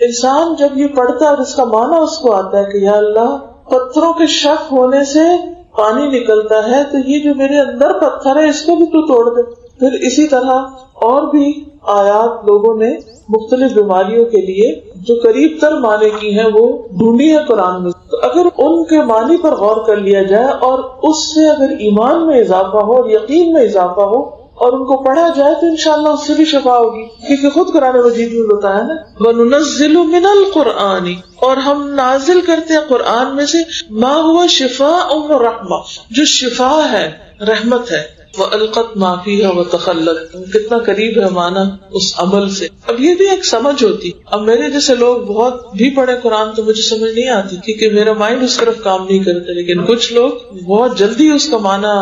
انسان جب یہ پڑھتا ہے اور اس کا معنی اس کو آتا ہے کہ یا اللہ پتھروں کے شک ہونے سے پانی نکلتا ہے، تو یہ جو میرے اندر پتھر ہے اس کو بھی تو توڑ دے. پھر اسی طرح اور بھی آیات لوگوں نے مختلف بیماریوں کے لیے جو قریب تر معنی کی ہیں وہ ڈھونڈی ہے قرآن میں. تو اگر ان کے معنی پر غور کر لیا جائے اور اس سے اگر ایمان میں اضافہ ہو اور یقین میں اضافہ ہو اور ان کو پڑھا جائے تو انشاءاللہ اس سے بھی شفا ہوگی. کیونکہ خود قرآن مجید میں بتایا نا وَنُنَزِّلُ مِنَ الْقُرْآنِ، اور ہم نازل کرتے ہیں قرآن میں سے ما هو شفاء ورحمہ، جو شفا ہے، رحمت ہے. وَأَلْقَتْ مَا فِيهَا وَتَخَلَّتْ، کتنا قریب ہے معنی اس عمل سے. اب یہ بھی ایک سمجھ ہوتی. اب میرے جیسے لوگ بہت بھی پڑھے قرآن تو مجھے سمجھ نہیں آتی کیونکہ میرا مائنڈ اس طرف کام نہیں کرتا، لیکن کچھ لوگ بہت جلدی اس کا معنی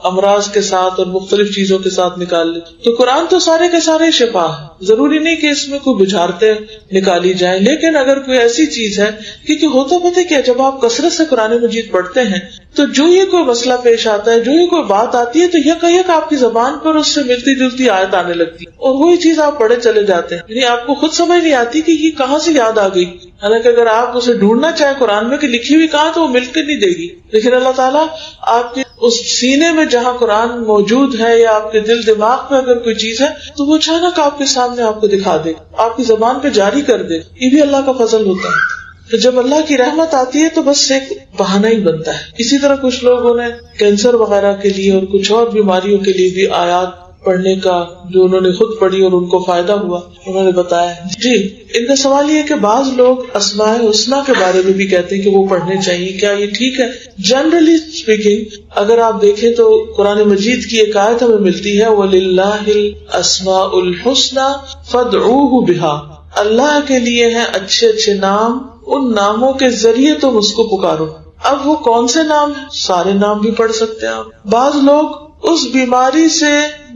امراض کے ساتھ اور مختلف چیزوں کے ساتھ نکال لیتے. تو قرآن تو سارے کے سارے شفا ہے، ضروری نہیں کہ اس میں کوئی بجھارتے نکالی جائیں، لیکن اگر کوئی ایسی چیز ہے، کیونکہ ہوتا پتہ کیا، جب آپ کثرت سے قرآن مجید پڑھتے ہیں تو جو یہ کوئی مسئلہ پیش آتا ہے، جو یہ کوئی بات آتی ہے، تو یک آپ کی زبان پر اس سے ملتی جلتی آیت آنے لگتی اور وہی چیز آپ پڑھے چلے جاتے ہیں. یعنی آپ کو خود سمجھ نہیں آتی کہ یہ کہاں سے یاد آ گئی، حالانکہ اگر آپ اسے ڈھونڈنا چاہیں قرآن میں کہ لکھی ہوئی کہاں تو وہ مل کے نہیں دے گی. لیکن اللہ تعالیٰ آپ کے اس سینے میں جہاں قرآن موجود ہے یا آپ کے دل دماغ میں اگر کوئی چیز ہے تو وہ اچانک آپ کے سامنے آپ کو دکھا دے، آپ کی زبان پہ جاری کر دے. یہ بھی اللہ کا فضل ہوتا ہے. تو جب اللہ کی رحمت آتی ہے تو بس ایک بہانہ ہی بنتا ہے. اسی طرح کچھ لوگوں نے کینسر وغیرہ کے لیے اور کچھ اور بیماریوں کے لیے بھی آیات پڑھنے کا جو انہوں نے خود پڑھی اور ان کو فائدہ ہوا انہوں نے بتایا. جی ان کا سوال یہ ہے کہ بعض لوگ اسماء الحسنی کے بارے میں بھی کہتے ہیں کہ وہ پڑھنے چاہیے، کیا یہ ٹھیک ہے؟ جنرلی اسپیکنگ اگر آپ دیکھیں تو قرآن مجید کی ایک آیت ہمیں ملتی ہے وَلِلَّهِ الْأَسْمَاءُ الْحُسْنَى فَادْعُوهُ بِهَا، اللہ کے لیے ہیں اچھے اچھے نام، ان ناموں کے ذریعے تم اس کو پکارو. اب وہ کون سے نام ہیں؟ سارے نام بھی پڑھ سکتے ہیں آپ. بعض لوگ اس بیماری سے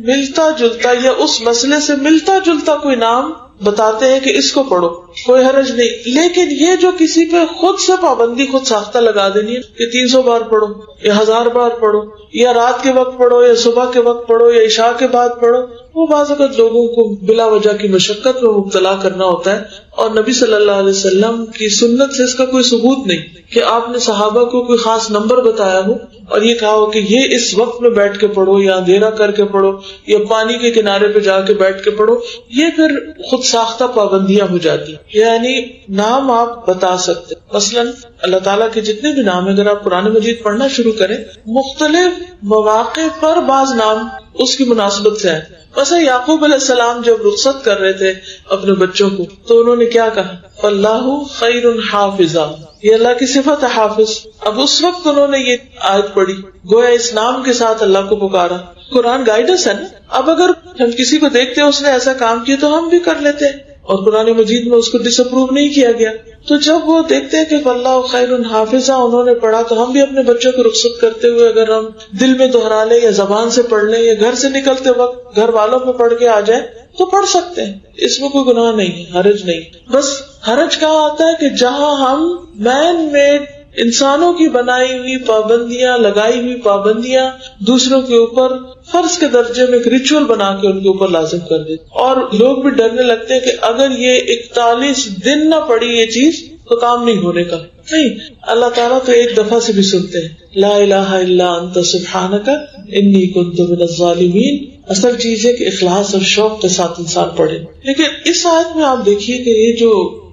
ملتا جلتا یا اس مسئلے سے ملتا جلتا کوئی نام بتاتے ہیں کہ اس کو پڑھو، کوئی حرج نہیں. لیکن یہ جو کسی پہ خود سے پابندی خود ساختہ لگا دینی ہے کہ 300 بار پڑھو یا 1000 بار پڑھو یا رات کے وقت پڑھو یا صبح کے وقت پڑھو یا عشاء کے بعد پڑھو، وہ بعض اوقات لوگوں کو بلا وجہ کی مشقت میں مبتلا کرنا ہوتا ہے. اور نبی صلی اللہ علیہ وسلم کی سنت سے اس کا کوئی ثبوت نہیں کہ آپ نے صحابہ کو کوئی خاص نمبر بتایا ہو اور یہ کہا ہو کہ یہ اس وقت میں بیٹھ کے پڑھو یا اندھیرا کر کے پڑھو یا پانی کے کنارے پہ جا کے بیٹھ کے پڑھو. یہ پھر خود ساختہ پابندیاں ہو جاتی. یعنی نام آپ بتا سکتے، مثلا اللہ تعالیٰ کے جتنے بھی نام ہیں اگر آپ قرآن مجید پڑھنا شروع کریں مختلف مواقع پر بعض نام اس کی مناسبت سے ہیں. مثلا یعقوب علیہ السلام جب رخصت کر رہے تھے اپنے بچوں کو تو انہوں نے کیا کہا؟ اللہ خیر حافظا، یہ اللہ کی صفت ہے حافظ. اب اس وقت انہوں نے یہ آیت پڑھی، گویا اس نام کے ساتھ اللہ کو پکارا. قرآن گائیڈنس ہے نا. اب اگر ہم کسی کو دیکھتے ہیں اس نے ایسا کام کیا تو ہم بھی کر لیتے ہیں اور قرآن مجید میں اس کو ڈس اپروو نہیں کیا گیا. تو جب وہ دیکھتے ہیں کہ اللہ خیر حافظہ انہوں نے پڑھا تو ہم بھی اپنے بچوں کو رخصت کرتے ہوئے اگر ہم دل میں دہرا لیں یا زبان سے پڑھ لیں یا گھر سے نکلتے وقت گھر والوں میں پڑھ کے آ جائیں تو پڑھ سکتے ہیں. اس میں کوئی گناہ نہیں ہے، حرج نہیں. بس حرج کہاں آتا ہے کہ جہاں ہم مین میڈ انسانوں کی بنائی ہوئی پابندیاں، لگائی ہوئی پابندیاں دوسروں کے اوپر فرض کے درجے میں ایک ریچول بنا کے ان کے اوپر لازم کر دیتے. اور لوگ بھی ڈرنے لگتے ہیں کہ اگر یہ 41 دن نہ پڑی یہ چیز تو کام نہیں ہونے کا. نہیں، اللہ تعالیٰ تو ایک دفعہ سے بھی سنتے ہیں لا الہ الا انت سبحانک انی کنت من الظالمین. اصل چیز ہے کہ اخلاص اور شوق کے ساتھ انسان پڑھے. لیکن اس آیت میں آپ دیکھیے کہ یہ جو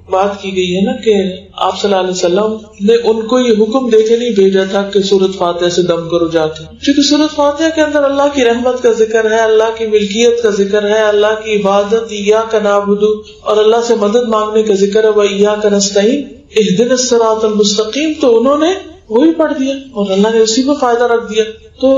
بات کی گئی ہے نا کہ آپ صلی اللہ علیہ وسلم نے ان کو یہ حکم دے کے نہیں بھیجا تھا کہ سورۃ فاتحہ سے دم کرو جا کے، کیونکہ سورۃ فاتحہ کے اندر اللہ کی رحمت کا ذکر ہے، اللہ کی ملکیت کا ذکر ہے، اللہ کی عبادت ایاک نعبد اور اللہ سے مدد مانگنے کا ذکر ہے وایاک نستعین اہدنا الصراط المستقیم. تو انہوں نے وہی پڑھ دیا اور اللہ نے اسی میں فائدہ رکھ دیا. تو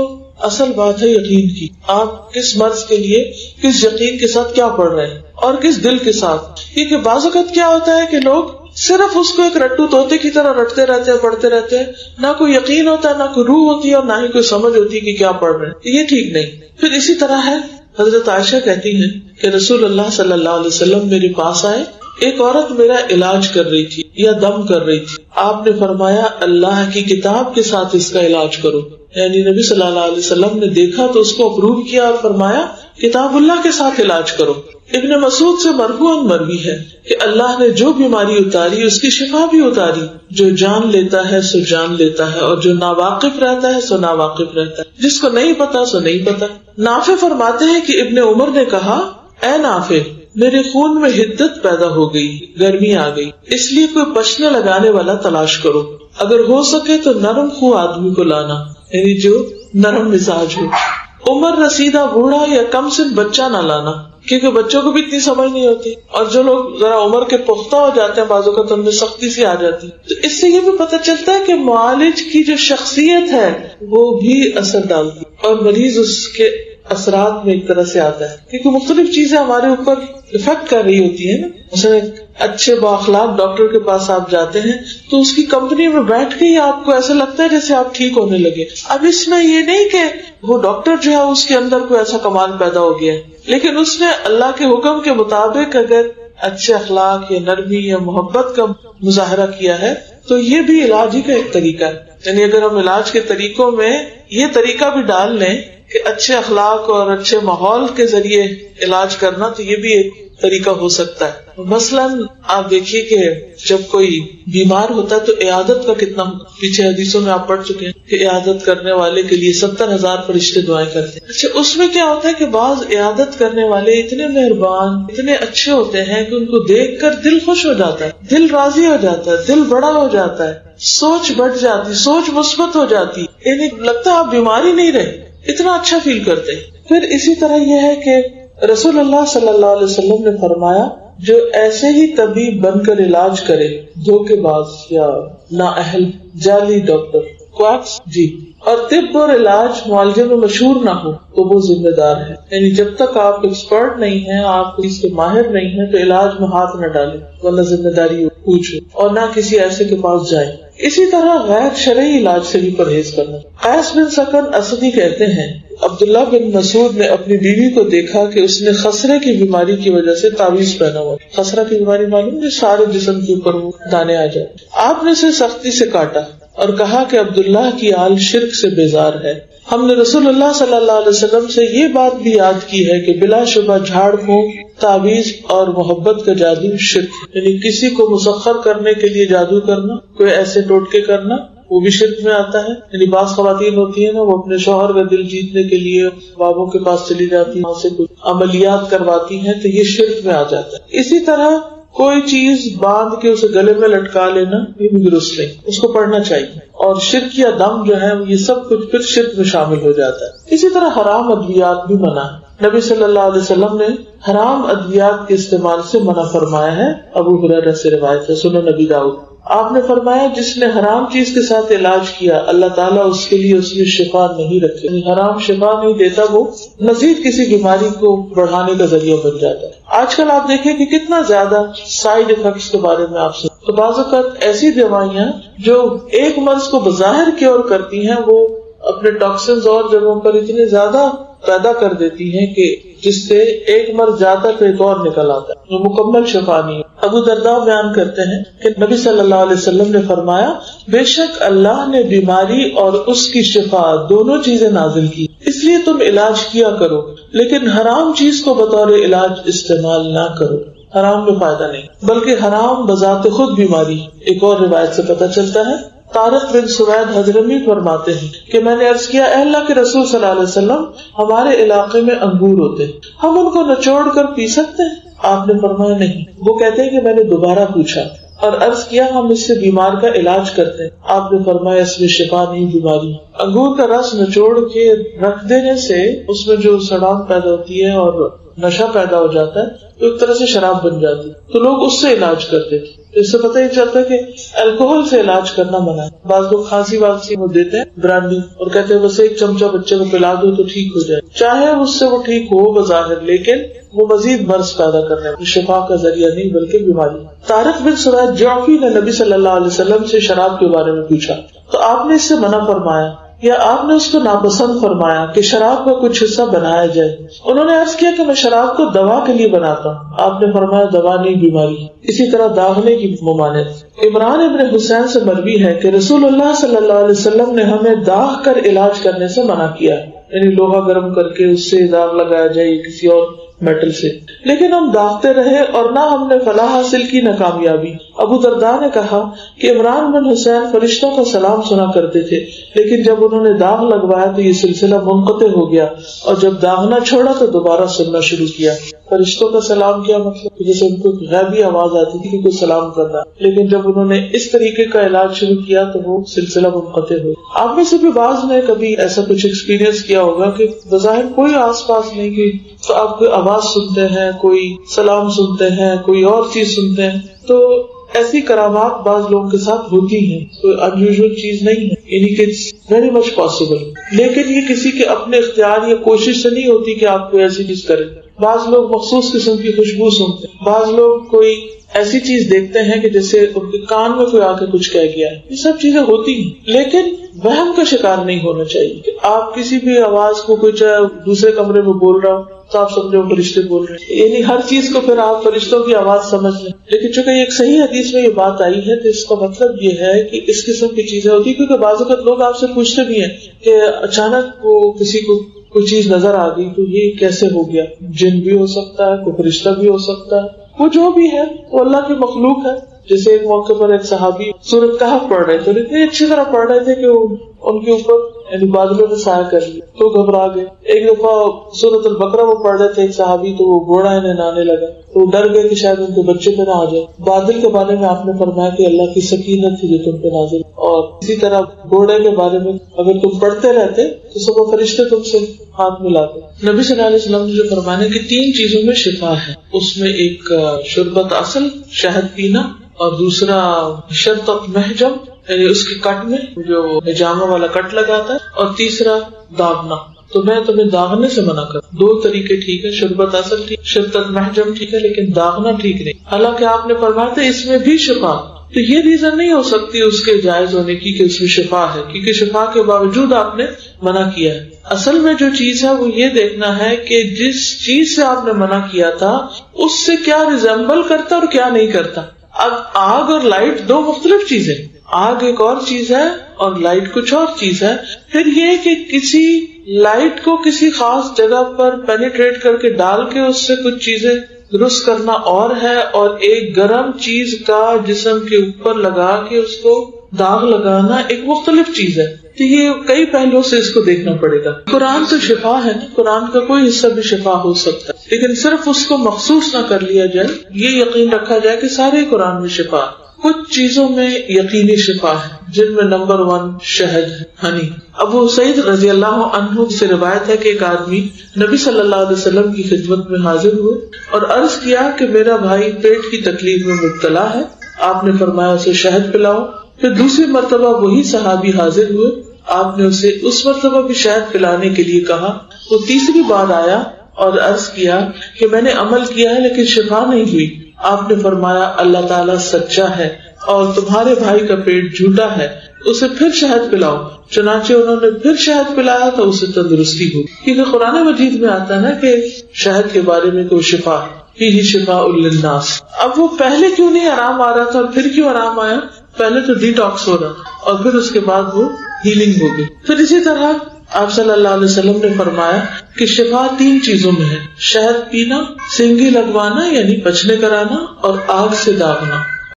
اصل بات ہے یقین کی. آپ کس مرض کے لیے کس یقین کے ساتھ کیا پڑھ رہے ہیں اور کس دل کے ساتھ. کیونکہ بعض اوقات کیا ہوتا ہے کہ لوگ صرف اس کو ایک رٹو طوطے کی طرح رٹتے رہتے ہیں، پڑھتے رہتے ہیں، نہ کوئی یقین ہوتا ہے، نہ کوئی روح ہوتی ہے اور نہ ہی کوئی سمجھ ہوتی کہ کیا پڑھ رہے ہیں. یہ ٹھیک نہیں. پھر اسی طرح ہے حضرت عائشہ کہتی ہیں کہ رسول اللہ صلی اللہ علیہ وسلم میرے پاس آئے، ایک عورت میرا علاج کر رہی تھی یا دم کر رہی تھی. آپ نے فرمایا اللہ کی کتاب کے ساتھ اس کا علاج کرو. یعنی نبی صلی اللہ علیہ وسلم نے دیکھا تو اس کو اپروو کیا اور فرمایا کتاب اللہ کے ساتھ علاج کرو. ابن مسعود سے مرفوعاً مروی ہے کہ اللہ نے جو بیماری اتاری اس کی شفا بھی اتاری. جو جان لیتا ہے سو جان لیتا ہے، اور جو ناواقف رہتا ہے سو ناواقف رہتا ہے، جس کو نہیں پتا سو نہیں پتا. نافع فرماتے ہیں کہ ابن عمر نے کہا، اے نافع، میرے خون میں حدت پیدا ہو گئی، گرمی آ گئی، اس لیے کوئی پچنے لگانے والا تلاش کرو، اگر ہو سکے تو نرم خو آدمی کو لانا، یعنی جو نرم مزاج ہو. عمر رسیدہ بوڑھا یا کم سن بچہ نہ لانا، کیونکہ بچوں کو بھی اتنی سمجھ نہیں ہوتی، اور جو لوگ ذرا عمر کے پختہ ہو جاتے ہیں بعضوں کا تو ان میں سختی سی آ جاتی. تو اس سے یہ بھی پتہ چلتا ہے کہ معالج کی جو شخصیت ہے وہ بھی اثر ڈالتی، اور مریض اس کے اثرات میں ایک طرح سے آتا ہے، کیونکہ مختلف چیزیں ہمارے اوپر افیکٹ کر رہی ہوتی ہیں نا. مثلا اچھے بااخلاق ڈاکٹر کے پاس آپ جاتے ہیں تو اس کی کمپنی میں بیٹھ کے ہی آپ کو ایسا لگتا ہے جیسے آپ ٹھیک ہونے لگے. اب اس میں یہ نہیں کہ وہ ڈاکٹر جو ہے اس کے اندر کوئی ایسا کمال پیدا ہو گیا ہے، لیکن اس نے اللہ کے حکم کے مطابق اگر اچھے اخلاق یا نرمی یا محبت کا مظاہرہ کیا ہے تو یہ بھی علاج ہی کا ایک طریقہ ہے. یعنی اگر ہم علاج کے طریقوں میں یہ طریقہ بھی ڈال لیں کہ اچھے اخلاق اور اچھے ماحول کے ذریعے علاج کرنا، تو یہ بھی ایک طریقہ ہو سکتا ہے. مثلاً آپ دیکھیے کہ جب کوئی بیمار ہوتا ہے تو عیادت کا کتنا، پیچھے حدیثوں میں آپ پڑھ چکے ہیں کہ عیادت کرنے والے کے لیے 70,000 فرشتے دعائیں کرتے ہیں. اچھا، اس میں کیا ہوتا ہے کہ بعض عیادت کرنے والے اتنے مہربان، اتنے اچھے ہوتے ہیں کہ ان کو دیکھ کر دل خوش ہو جاتا ہے، دل راضی ہو جاتا ہے، دل بڑا ہو جاتا ہے، سوچ بڑھ جاتی، سوچ مثبت ہو جاتی، یعنی لگتا ہے آپ بیمار ہی نہیں رہے، اتنا اچھا فیل کرتے ہیں. پھر اسی طرح یہ ہے کہ رسول اللہ صلی اللہ علیہ وسلم نے فرمایا، جو ایسے ہی طبیب بن کر علاج کرے، دھوکے باز یا نااہل، جعلی ڈاکٹر، کویکس جی، اور طب اور علاج معالجے میں مشہور نہ ہو تو وہ ذمہ دار ہے. یعنی جب تک آپ ایکسپرٹ نہیں ہیں، آپ اس کے ماہر نہیں ہیں، تو علاج میں ہاتھ نہ ڈالیں، ورنہ ذمہ داری پوچھو، اور نہ کسی ایسے کے پاس جائیں. اسی طرح غیر شرعی علاج سے بھی پرہیز کرنا. قیس بن سکن اسدی کہتے ہیں، عبداللہ بن مسعود نے اپنی بیوی کو دیکھا کہ اس نے خسرے کی بیماری کی وجہ سے تعویذ پہنا ہوا. خسرہ کی بیماری معلوم ہے، سارے جسم کے اوپر وہ دانے آ جائے. آپ نے اسے سختی سے کاٹا اور کہا کہ عبداللہ کی آل شرک سے بیزار ہے. ہم نے رسول اللہ صلی اللہ علیہ وسلم سے یہ بات بھی یاد کی ہے کہ بلا شبہ جھاڑ پھونک، تعویذ اور محبت کا جادو شرک، یعنی کسی کو مسخر کرنے کے لیے جادو کرنا، کوئی ایسے ٹوٹکے کرنا، وہ بھی شرک میں آتا ہے. یعنی بعض خواتین ہوتی ہیں نا، وہ اپنے شوہر کا دل جیتنے کے لیے بابوں کے پاس چلی جاتی ہیں، وہاں سے کچھ عملیات کرواتی ہیں، تو یہ شرک میں آ جاتا ہے. اسی طرح کوئی چیز باندھ کے اسے گلے میں لٹکا لینا، یہ بھی درست نہیں، اس کو پڑھنا چاہیے. اور شرک یا دم جو ہے یہ سب کچھ پھر شرک میں شامل ہو جاتا ہے. اسی طرح حرام ادویات بھی منع ہے. نبی صلی اللہ علیہ وسلم نے حرام ادویات کے استعمال سے منع فرمایا ہے. ابو ہریرہ سے روایت ہے، سنن نبی داؤد. آپ نے فرمایا، جس نے حرام چیز کے ساتھ علاج کیا اللہ تعالیٰ اس کے لیے اس میں شفا نہیں رکھے. یعنی حرام شفا نہیں دیتا، وہ مزید کسی بیماری کو بڑھانے کا ذریعہ بن جاتا ہے. آج کل آپ دیکھیں کہ کتنا زیادہ سائیڈ افیکٹس کے بارے میں آپ سے، تو بعض اوقات ایسی دوائیاں جو ایک مرض کو بظاہر کیور کرتی ہیں، وہ اپنے ٹاکسنز اور جگہوں پر اتنے زیادہ پیدا کر دیتی ہیں کہ جس سے ایک مرض جاتا تو ایک اور نکل آتا ہے، وہ مکمل شفا نہیں ہے. ابو درداء بیان کرتے ہیں کہ نبی صلی اللہ علیہ وسلم نے فرمایا، بے شک اللہ نے بیماری اور اس کی شفا دونوں چیزیں نازل کی، اس لیے تم علاج کیا کرو، لیکن حرام چیز کو بطور علاج استعمال نہ کرو. حرام میں فائدہ نہیں، بلکہ حرام بذات خود بیماری. ایک اور روایت سے پتہ چلتا ہے، طارق بن سوید حضرمی فرماتے ہیں کہ میں نے عرض کیا، اے اللہ کے رسول صلی اللہ علیہ وسلم، ہمارے علاقے میں انگور ہوتے ہیں، ہم ان کو نچوڑ کر پی سکتے ہیں؟ آپ نے فرمایا نہیں. وہ کہتے ہیں کہ میں نے دوبارہ پوچھا اور عرض کیا، ہم اس سے بیمار کا علاج کرتے ہیں. آپ نے فرمایا، اس میں شفا نہیں، بیماری. انگور کا رس نچوڑ کے رکھ دینے سے اس میں جو سڑان پیدا ہوتی ہے اور نشہ پیدا ہو جاتا ہے تو ایک طرح سے شراب بن جاتی، تو لوگ اس سے علاج کرتے تھے. اس سے پتہ ہی چلتا ہے کہ الکوہل سے علاج کرنا منع ہے. بعض لوگ کھانسی واسی وہ دیتے ہیں برانڈی اور کہتے ہیں بس ایک چمچہ بچے کو پلا دو تو ٹھیک ہو جائے. چاہے اس سے وہ ٹھیک ہو بظاہر، لیکن وہ مزید مرض پیدا کرنے میں شفا کا ذریعہ نہیں بلکہ بیماری. طارق بن سوید جعفی نے نبی صلی اللہ علیہ وسلم سے شراب کے بارے میں پوچھا تو آپ نے اس سے منع فرمایا، یا آپ نے اس کو ناپسند فرمایا کہ شراب کا کچھ حصہ بنایا جائے. انہوں نے عرض کیا کہ میں شراب کو دوا کے لیے بناتا ہوں. آپ نے فرمایا، دوا نہیں، بیماری. اسی طرح داغنے کی ممانعت. عمران ابن حسین سے مروی ہے کہ رسول اللہ صلی اللہ علیہ وسلم نے ہمیں داغ کر علاج کرنے سے منع کیا، یعنی لوہا گرم کر کے اس سے داغ لگایا جائے، کسی اور میٹل سے، لیکن ہم داغتے رہے اور نہ ہم نے فلاح حاصل کی نہ کامیابی۔ ابو درداء نے کہا کہ عمران بن حسین فرشتوں کا سلام سنا کرتے تھے، لیکن جب انہوں نے داغ لگوایا تو یہ سلسلہ منقطع ہو گیا، اور جب داغنا چھوڑا تو دوبارہ سننا شروع کیا۔ فرشتوں کا سلام کیا مطلب؟ جیسے ان کو غیبی آواز آتی تھی کہ کوئی سلام کرنا، لیکن جب انہوں نے اس طریقے کا علاج شروع کیا تو وہ سلسلہ منقطع ہو۔ آپ میں سے بھی بعض نے کبھی ایسا کچھ ایکسپیرینس کیا ہوگا کہ بظاہر کوئی آس پاس نہیں کہ تو آپ کوئی آواز سنتے ہیں، کوئی سلام سنتے ہیں، کوئی اور چیز سنتے ہیں، تو ایسی کرامات بعض لوگوں کے ساتھ ہوتی ہیں، کوئی انیوژل چیز نہیں ہے، یعنی کہ ویری مچ پاسبل، لیکن یہ کسی کے اپنے اختیار یا کوشش سے نہیں ہوتی کہ آپ کوئی ایسی چیز کریں۔ بعض لوگ مخصوص قسم کی خوشبو سنتے ہیں، بعض لوگ کوئی ایسی چیز دیکھتے ہیں کہ جیسے ان کے کان میں کوئی آ کے کچھ کہہ گیا ہے، یہ سب چیزیں ہوتی ہیں، لیکن وہم کا شکار نہیں ہونا چاہیے کہ آپ کسی بھی آواز کو کوئی چاہے دوسرے کمرے میں بول رہا ہو تو آپ سمجھو فرشتے بول رہے ہیں، یعنی ہر چیز کو پھر آپ فرشتوں کی آواز سمجھ لیں۔ لیکن چونکہ ایک صحیح حدیث میں یہ بات آئی ہے تو اس کا مطلب یہ ہے کہ اس قسم کی چیزیں ہوتی ہیں، کیونکہ بعض اوقات لوگ آپ سے پوچھتے بھی ہیں کہ اچانک کو کسی کو کوئی چیز نظر آ گئی تو یہ کیسے ہو گیا؟ جن بھی ہو سکتا ہے، کوئی فرشتہ بھی ہو سکتا ہے، وہ جو بھی ہے وہ اللہ کی مخلوق ہے۔ جیسے ایک موقع پر ایک صحابی سورۃ کہف پڑھ رہے تھے، اتنی اچھی طرح پڑھ رہے تھے کہ ان کے اوپر یعنی بادلوں نے سایہ کر لیا تو گھبرا گئے۔ ایک دفعہ سورۃ البقرہ وہ پڑھ رہے تھے ایک صحابی، تو وہ گھوڑا انہیں نہانے لگا تو وہ ڈر گئے کہ شاید ان کے بچے پہ نہ آ جائے۔ بادل کے بارے میں آپ نے فرمایا کہ اللہ کی سکینت تھی جو تم پہ نازل، اور اسی طرح گھوڑے کے بارے میں اگر تم پڑھتے رہتے تو سب فرشتے تم سے ہاتھ ملاتے۔ نبی صلی اللہ علیہ وسلم نے جو فرمایا کہ 3 چیزوں میں شفا ہے، اس میں ایک شربت اصل شہد پینا، اور دوسرا شرطت محجم یعنی اس کے کٹ میں جو حجامہ والا کٹ لگاتا ہے، اور تیسرا داغنا۔ تو میں تمہیں داغنے سے منع کر، 2 طریقے ٹھیک ہے، شربت اصل ٹھیک، شرطت محجم ٹھیک ہے، لیکن داغنا ٹھیک نہیں۔ حالانکہ آپ نے فرمایا تھا اس میں بھی شفا، تو یہ ریزن نہیں ہو سکتی اس کے جائز ہونے کی کہ اس میں شفا ہے، کیونکہ شفا کے باوجود آپ نے منع کیا ہے۔ اصل میں جو چیز ہے وہ یہ دیکھنا ہے کہ جس چیز سے آپ نے منع کیا تھا اس سے کیا ریزمبل کرتا اور کیا نہیں کرتا۔ اب آگ اور لائٹ 2 مختلف چیزیں، آگ ایک اور چیز ہے اور لائٹ کچھ اور چیز ہے۔ پھر یہ کہ کسی لائٹ کو کسی خاص جگہ پر پینیٹریٹ کر کے ڈال کے اس سے کچھ چیزیں درست کرنا اور ہے، اور ایک گرم چیز کا جسم کے اوپر لگا کے اس کو داغ لگانا ایک مختلف چیز ہے۔ تو یہ کئی پہلوؤں سے اس کو دیکھنا پڑے گا۔ قرآن تو شفا ہے نا، قرآن کا کوئی حصہ بھی شفا ہو سکتا ہے، لیکن صرف اس کو مخصوص نہ کر لیا جائے، یہ یقین رکھا جائے کہ سارے قرآن میں شفا۔ کچھ چیزوں میں یقینی شفا ہے، جن میں نمبر 1 شہد ہے، ہنی۔ ابو سعید رضی اللہ عنہ سے روایت ہے کہ ایک آدمی نبی صلی اللہ علیہ وسلم کی خدمت میں حاضر ہوئے اور عرض کیا کہ میرا بھائی پیٹ کی تکلیف میں مبتلا ہے۔ آپ نے فرمایا اسے شہد پلاؤ۔ پھر دوسری مرتبہ وہی صحابی حاضر ہوئے، آپ نے اسے اس مرتبہ بھی شہد پلانے کے لیے کہا۔ وہ تیسری بار آیا اور عرض کیا کہ میں نے عمل کیا ہے لیکن شفا نہیں ہوئی۔ آپ نے فرمایا اللہ تعالیٰ سچا ہے اور تمہارے بھائی کا پیٹ جھوٹا ہے، اسے پھر شہد پلاؤ۔ چنانچہ انہوں نے پھر شہد پلایا تو اسے تندرستی ہوئی، کیونکہ قرآن مجید میں آتا ہے نا کہ شہد کے بارے میں کوئی شفا فیہ شفاء للناس۔ اب وہ پہلے کیوں نہیں آرام آ رہا تھا اور پھر کیوں آرام آیا؟ پہلے تو ڈی ٹاکس ہو رہا اور پھر اس کے بعد وہ ہیلنگ ہو گئی۔ پھر اسی طرح آپ صلی اللہ علیہ وسلم نے فرمایا کہ شفا 3 چیزوں میں ہے، شہد پینا، سینگی لگوانا یعنی پچنے کرانا، اور آگ سے داغنا۔